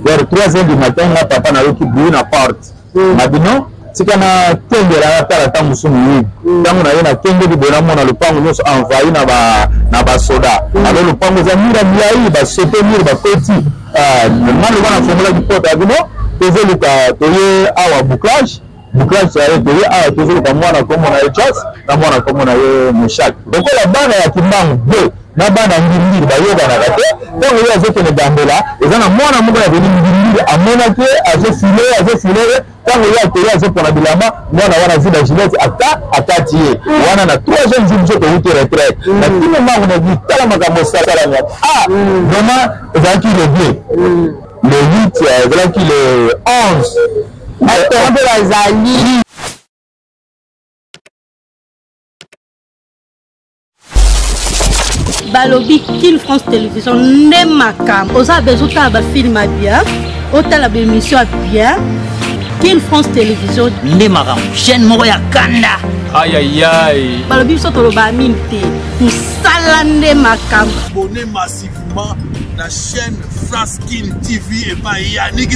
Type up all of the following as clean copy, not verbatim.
vers 3h du matin na papa na yoki bouille na porte mabino tika na tengela na tala ta musumu tangu na yena kenge di bona mona lupango nyonso envahi na ba soda alors lupango za mira milai ba sote mira ba koti mano wana formula di porte abino tozo luka toye awa bouclage ça est toye awa tozo luka mwana komo na echas na mwana komo na ye mushak donc la bana ya kimbangu de na bana ngiri ba yoga na kate donc yo azokene gambela ezana mwana mungu na veni ngiri amona ke azofile tango ya koya azopona bilamba mwana wana zida Juliette akati ye wana na 3 jeunes zimzo to huti retraite na kimo mangu na vitala makambo sala nya vraiment ezaki le bien le 8 ezaki le 11 atombe bazali balobi Kin France Télévision ne makam oza besoin ba film bien otala ba émission bien Kin France Télévision ne makam chaîne moko ya kanda aïe aïe aïe balobi so to ba minte musala ne makam abonnez massivement la chaîne France Kin TV et pas Yannick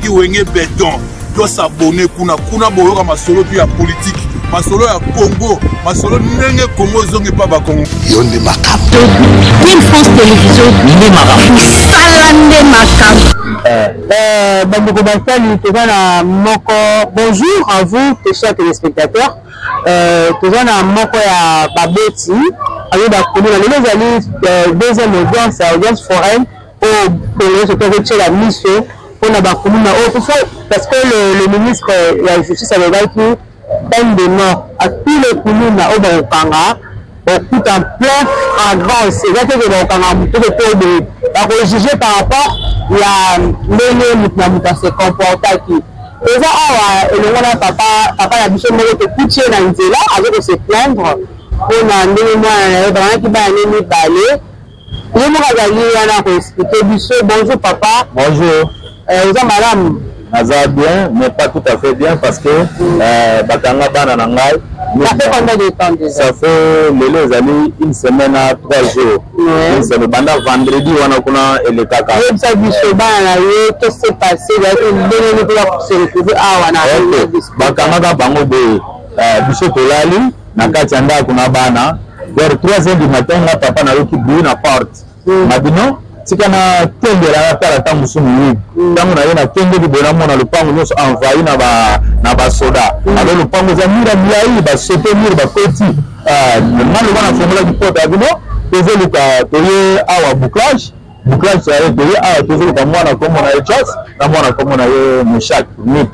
Wenge Béton doit s'abonner kuna boyoka masolo puis ya politique masolo ya Congo masolo ndenge Congo zongi pa ba Congo yonde makam Kin France Télévision ne makam sala ne makam Bandeko Basali tozana moko bonjour à vous chers téléspectateurs tozana moko ya babeti ayo ba komuna lelo zali deuxième audience foraine au Congo se fait la mission on a ba komuna parce que le ministre de la justice avait dit peine de mort à tous les komuna au Bakanga au coup en plein flagrant c'est vrai que le Bakanga muto de ba juger par rapport ya ndenge mutu se comporta qui eza awa elongola papa ya biso moko tokutie na nzela azoko se plaindre mpona ndenge mwana na ye banaki bana ne mibale ye moko azali wana koexplike biso bonjour papa bonjour eza malamu naza bien mais pas tout à fait bien parce que bakanga bana na ngai ça fait combien de temps déjà? Ça fait lelo ezali une semaine à 3 jours c'est le banda vendredi wana kuna elekaka yebisa biso bana na ye qu'est-ce qui s'est passé ndenge nini mpona se retrouver awa na bakangaka bango boye biso tolali na kati ya ndako na bana vers 3h du matin na papa nayoki bouille na porte mabino tika na tengela na tala ta musumu tango na ye na kenge di bona mona lupango nyonso envahi na ba soda alors lupango za mira milai ba sote mira ba koti mano wana formula di porte abino tozo luka toye awa bouclage ça est toye awa tozo luka mwana komo na echas na mwana komo na ye mushak nitu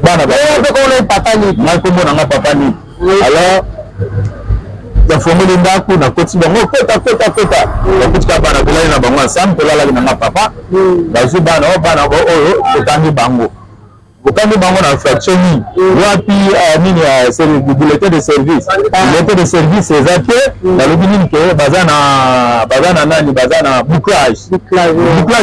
bana ba ko le papa ni na komo na papa ni alors ya formule ndako na koti bango kota yakutika bana kolala na bango ensemble kolala na papa bazu bana oyo totangi bango na fraction wapi nini ya bulletin de service ezake balobi nini ke bazana nani bazana bouclage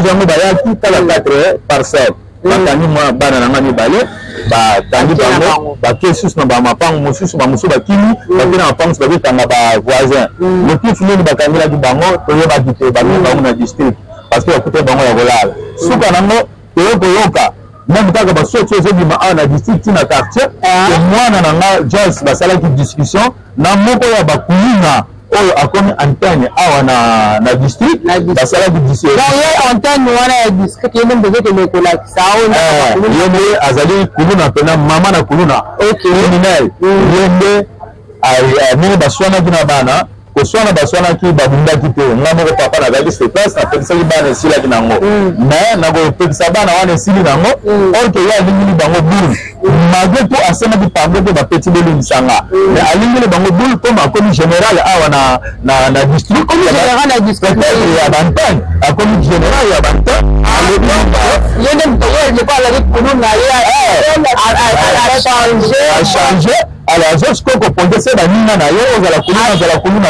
yango bayaki kala 4 parcelles batangi mwa bana na nga mibale batangi bango bakesusu na bamapango mosusu bamosusu bakimi bake na mapango babetanga bavoisin motifu nini bakangelaki bango toyebaki te bamii bango na district parce que bakute bango ya kolala suka nango toyokoyoka même kaka basoti ezobima awa na district na quartier mwana na nga Joyce basalaki discussion na moko ya bakulina oyo akomi antenne awa na district basalaki discussion antenne wana ya district yende mbezo kemekolakisa yende azali kuluna pena mama na kuluna criminel yende nini baswanaki na bana koswana baswanaki babundaki te nga moko papa nazalaki sur place napekisaki bana esilaki nango mais nakopekisa bana wana esili nango orke ye alingili bango bule malgré to asemaki pambe te bapeti belimbisanga mais alingili bango bule comme akomi général awa na district ya bantane akomi général ya bantane achange alors je koko ponde se baninga na yo ozala kuluna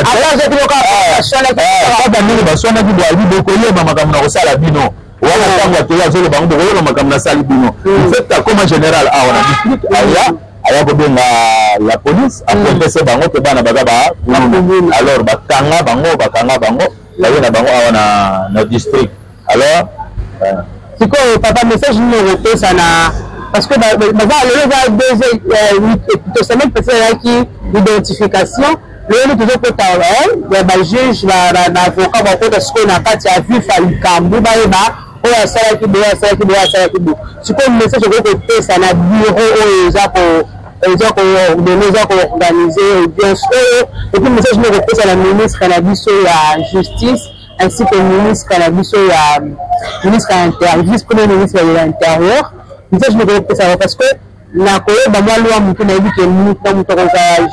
kaka nini baswanaki boabi bokoyeba makambo na kosala bino wana ntango atoya azoloba bango bokoyeba makambo nasali bino fait akoma général awa na district aya kobenga la police apointe se bango te bana baza bakuluna alors bakanga bango baye na bango awa na district. Alors sikoyo papa message nini okopesa na parce que baza lelo eza deux semaines peut-être qui identification lelo tozokota bajuge baavocat bakota sikoyo na kati ya vif ya likambo bayeba oyo asalaki boye asalaki boye asalaki boye sikoyo message okopesa na bureau oyo eza koordonne eza koorganize audience oyo epuis message nini okopesa na ministre na biso ya justice ainsi que ministre na biso ya ministre ya l'intérieur, vice-premier ministre de l'intérieur. Je ne peux pas savoir parce que la Koyoba loi mutu na que nous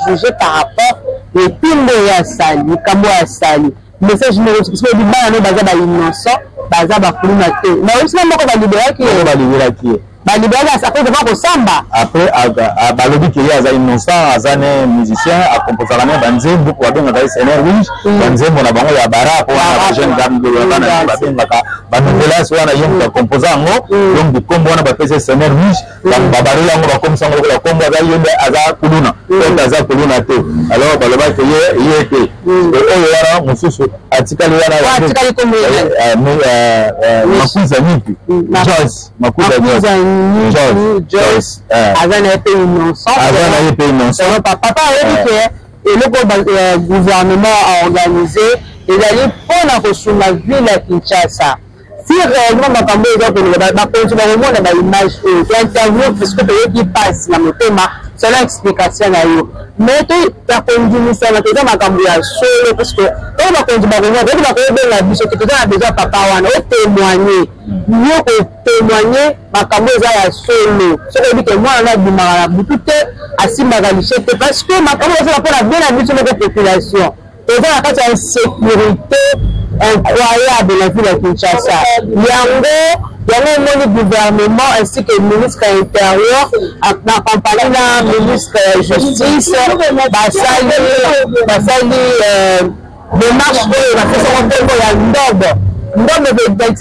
juger par rapport au timbo ya sali, kambo ya sali. Message ne parce que du bana no baza ba innocent, baza ba kuluna te. Mais aussi moko ba libérer qui ba libérer ça fait devant ko samba. Après balobi ki ya za innocent azane musicien a composer na banzembo ko abenga ba SNR rouge banzembo na bango ya bara ko na jeune dame de bana ba benga ka banondela so na yom ka composer ngo donc du combo na ba pese SNR rouge ba barela ngo ba comme ça ngo la combo za yende aza kuluna ko aza kuluna te alors baloba ke ye te oyo wana mususu atikali wana atikali comme makuza nipi Joyce Joyce azana été innocent papa a dit que le gouvernement a organisé et d'aller pour la sur la ville à Kinshasa si réellement ma campagne est pour le moment on a l'image interview parce que qui passe la motema c'est l'explication à eux mais tu as conduit ça na teza makambo ya solo parce que on va conduire la biso que tu as besoin papa wana o témoigner mieux que témoigner makambo za ya solo ce qui dit que moi on a du mara butu te asimaka lichete parce que makambo za pour la bien la biso de population et dans la carte sécurité incroyable la ville de Kinshasa yango le gouvernement ainsi que le ministre de l'Intérieur accompagné la ministre de la Justice basali démarche oyo bapesaka ntongo ya ndobo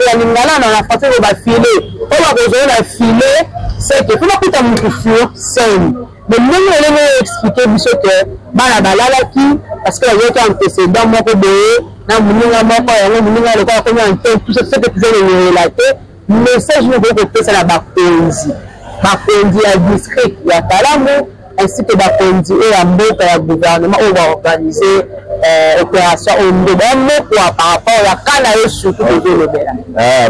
ya lingala na français bafile oyo bakozala na file seke fo bakuta motu sur scène mais ndenge elenge expliqué biso ke bana balalaki parce que bayoki antécédent moko boye na moninga moko yango moninga lokola komi ante tout ce que tuzolelela te message nous kopesa na bakonzi ya district ya Kalamu ainsi que bakonzi ya mboka ya gouvernement oyo baorganiser opération ondoba moko par rapport ya kana yo surtout tozolobela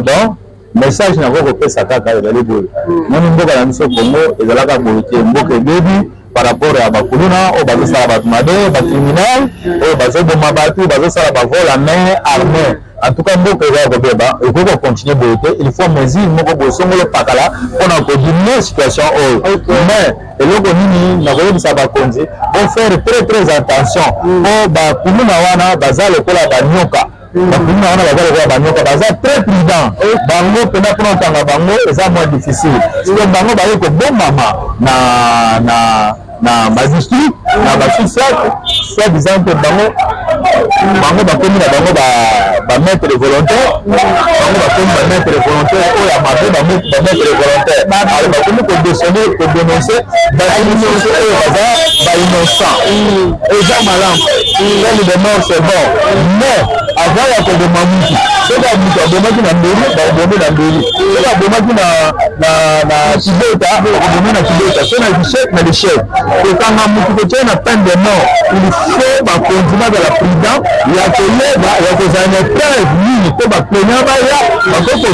bon message na kopesa kaka ezali boye nani mboka na biso Congo ezalaka boye te mboka ebebi par rapport à bakuluna oyo bazosala bato mabe bacriminel oyo bazoboma bato bazosala bavol à main armée. En tout cas, mboka eza kobeba ekoki continuer boye te il faut mesure moko bosongolo pakala mpona kodimine situation oyo mais eloko nini nakoyebisa bakonzi bon faire très attention po bakuluna wana baza lokola banyoka bakuluna wana baza lokola banyoka baza très prudent bango mpena mpona otanga bango eza moins difficile siko bango baye kobombama na magistrate na basusak soit disant que bango bakomi na bango bamettre volontaire bango bakomi bamettre volontaire oyo ya mabe bamettre volontaire alors bakomi kodénoncer bainocent oyo baza bainnocent eza malamu peine de mort c'est bon mais avant ya koboma mutu soki mutu abomaki na mbeli bakobomi na mbeli soki abomaki na kibeta bakobomi na kibeta so na l'échec kokanga mutu kotia na peine de mort il faut bakontinua kala prudent ya koyeba ya kozala na preuve nini to baplaignant baya bakoko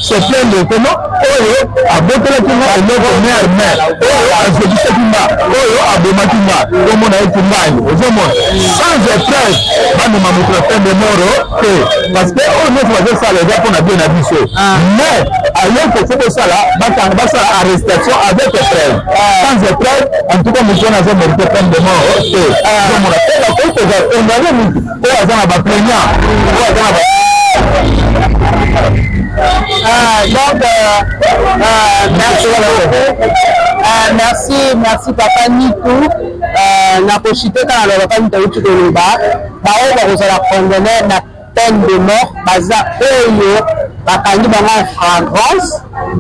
se plaindre kono oyo abotelaki nga eloko mer oyo azokisaki nga oyo abomaki nga komona eti ngai ozomona sans preuve bandoma moto na peine de mort te parce que oyo nyonso bazosala eza mpona bien na biso mais ayoko fo kosala basala arrestation avec preuve sans preuve en tout cas moto wana azomérite peine de mort te ozomona te bakoki kozala ondane mutu oyo aza na baplaignant oyo aza na donc merci papa Nitou na kochite kaka na loba nito uti koloba baoyo bakozala condamné na peine de mort baza oyo bakangi bango en flagrance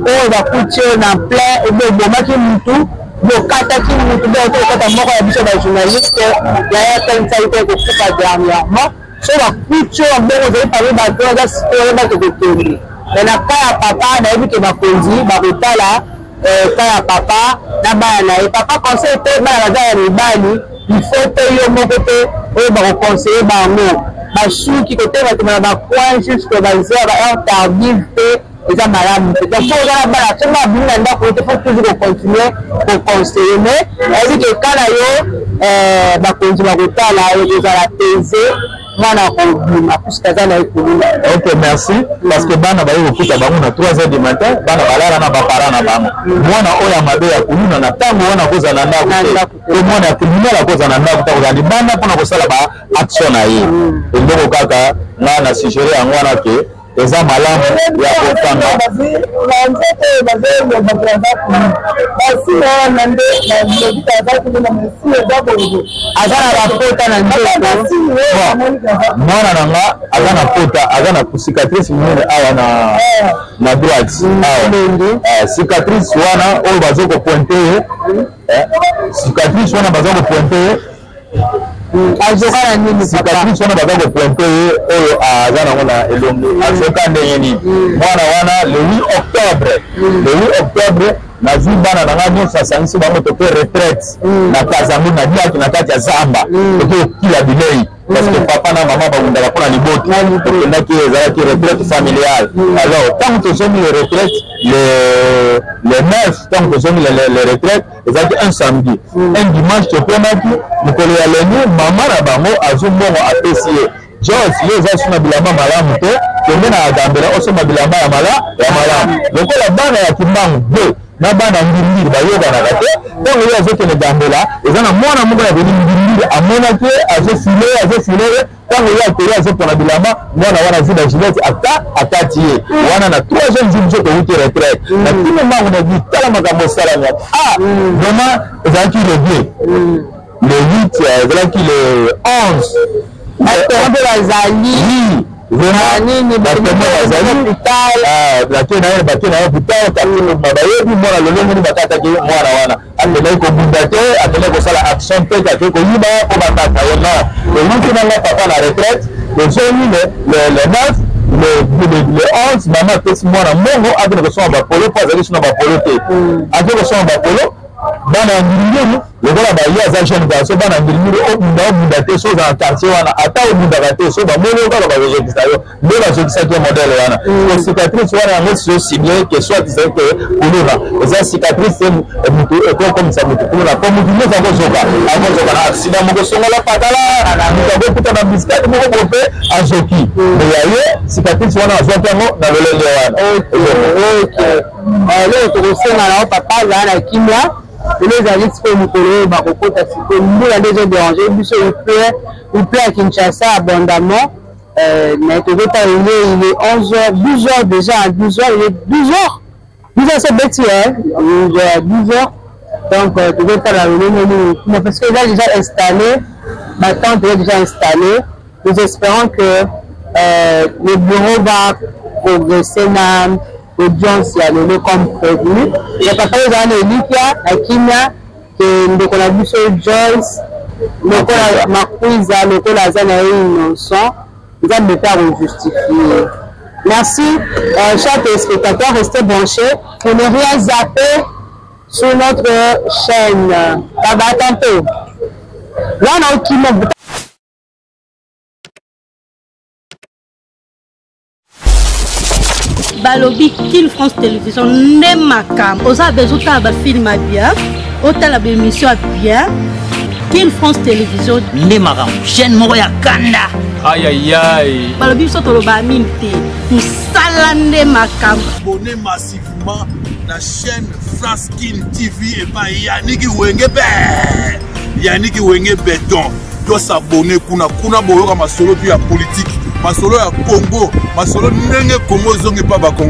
oyo bakuti oyo na plein obomaki mutu bokataki mutu okata moko ya biso bajournaliste yaya kanisaki te kokufa dernièrement so bakuti oyo bongo ozali parmi bato aza sikoyo bato kotongi me na ka ya papa nayebi ke bakonzi bakotala ka ya papa na bana na ye papa conseil te bana baza ya mibali il te yo moko te oyo bakokonseye bango basuki kotema toma na bacoin jusque bazea baheure tardive te eza malamu te donc so oza na bana soki babimi na ndako te fo toujours kocontinue kokonseye mais eyebi ke ka na yo bakonzi bakotala ekozala pese mwana kobima puisque aza na ye kolula. Ok, merci parce que bana baye kokuta bango na 3h du matin bana balala na bapara na bango mwana oyo ya mabe ya koluna na ntango wana akozala na ndako te mwana ya criminel akozala na ndako te akozala libanda mpona kosala ba action na ye eloko kaka nga na suggere yango wana ke eza malamu ya kokanga aza na bapota na nzoko mwana na nga aza na pota aza na cicatrice minene awa na droite awa cicatrice wana oyo baza kopointe ye cicatrice wana baza kopointe ye azokana nini cicatrice wana baza kopointe ye oyo aza nango na elongi azoka ndenge nini mwana wana le 8 octobre nazwi bana na nga nyonso asangisi bango toke retraite na kazangu na diaki na kati ya zamba toke okila bilei parce que papa na mama babundaka mpona liboti tokendaki ezalaki retraite familiale alors ntango tozomi le retraite le 9 ntango tozomi le retraite ezalaki un samedi un dimanche toponaki mokolo ya leni mama na bango azwi mbongo apesi ye George ye eza so na bilamba malamu te kende na agambela osomba bilamba ya malamu lokola bana ya kimbangu be na bana ngirngiri bayobanaka te ntango ye azokende gambela eza na mwana moko ya koni ngirngiri amonaki azofile ntango ye akoli azopona bilamba mwana wana zida gilete akati ye wana na 3e jour nzo towuti retraite na tino mango na bitala makambo osalami vraiment ezalaki le 2 le 8 ezalaki le 11 bazali nini bakena ye hôpital bayebi mwana lolongoni bakataki mwana wana akendaki kobunda te akendaki kosala action te akei koyiba po bakata ye non oluki nanga papa na retraite tozomi le 9 le 11 mama apesi mwana mbongo akende kosoma bapolo mpo azali so na bapolo te akei kosoma bapolo bana ya ngilingiri lokola baye aza jeune garçon bana ngilingiri obunda te so oza na quartier wana ata obundaka te so bamoni kaka bazokisa yo nde bazokisaki modele wana cicatrice wana yango sosible ke soit ezali ke kuluna eza cicatrice mutu ekokomisa mutu kuluna po mutu nyonso akozoka na accident moko songola patala mutu akokuta na bisikati moko bope azoki me yaye cicatrice wana azwaki yango na lolenge wana leo tokosenga nao papa azala na kimia elezali sikoyo mokolo oyo bakokota sikoyo mbula nde ezoderange biso il pleut à Kinshasa abondamment mais tozotala il est 11h 12h déjà à 12h il est 12h c'est bêti il est 12h donc tozotala lolenge nini parce que eza déjà installé batente eza déjà installé nous espérons que le bureau va progresser na audience ya lelo comme prévu ya papa eza na elikia na kimia ke ndeko na biso Joyce lokola makwiza lokola aza na ye innocent nzambe mpe akojustifier. Merci chers téléspectateurs, restez branchés pour ne rien zapper sur notre chaîne. Baba, à tantôt. Là on a kimia balobi Kin France Télévision nde makambo oza besoin otala bafilme ya bien otala baémission ya bien Kin France Télévision nde makambo chaîne moko ya kanda ayayay balobi biso toloba mingi te mosala nde makambo. Abonnez massivement la chaîne France Kin TV et Yannick Wenge Béton doit s'abonner kuna boyoka masolo puis ya politique masolo ya Congo masolo ndenge Congo zonge pa ba Congo